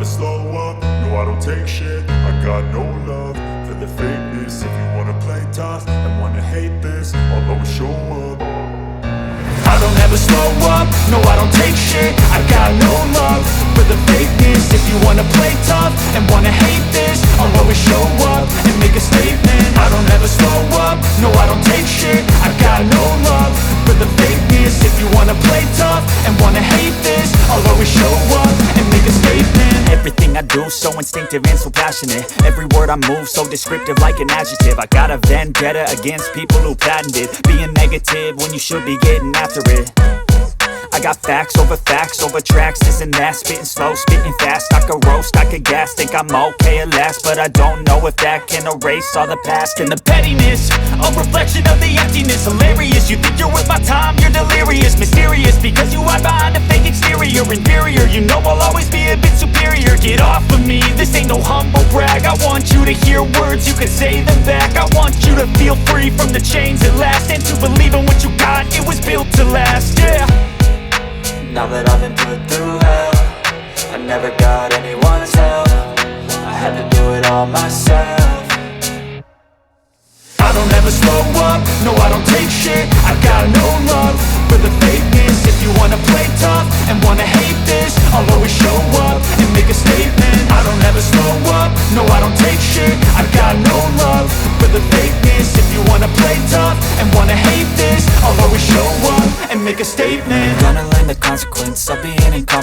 slow up, no I don't take shit. I got no love for the fakeness. If you wanna play tough and wanna hate this, I'll always show up. I don't ever slow up, no I don't take shit. I got no love for the fakeness. If you wanna play tough and wanna hate this, I'll always show up and make a statement. I don't ever slow up, no I don't take shit. I got no love for the fakeness. If you wanna play tough and wanna hate this, I'll always show up and make a statement. Everything I do so instinctive and so passionate. Every word I move so descriptive like an adjective. I got a vendetta against people who patented being negative when you should be getting after it. I got facts over tracks, this and that. Spitting slow, spitting fast, I could roast, I could gas. Think I'm okay at last, but I don't know if that can erase all the past. And the pettiness, a reflection of the emptiness. Hilarious, you think you're worth my time, you're delirious. Mysterious, because you hide behind a fake exterior. Inferior, you know I'll always be a bit superior. Get off of me, this ain't no humble brag. I want you to hear words, you can say them back. I want you to feel free from the chains at last, and to believe in what you got, it was built to last, yeah. Now that I've been put through hell, I never got anyone's help. I had to do it all myself. I don't ever slow up, no I don't take shit. I got no love for the fakeness. If you wanna play tough and wanna hate this, I'll always show up and make a statement. I don't ever slow up, no I don't take shit. I got no love for the fakeness. If you wanna play tough and wanna hate this, I'll always show up and make a statement. Gonna learn the consequence of being incompetent.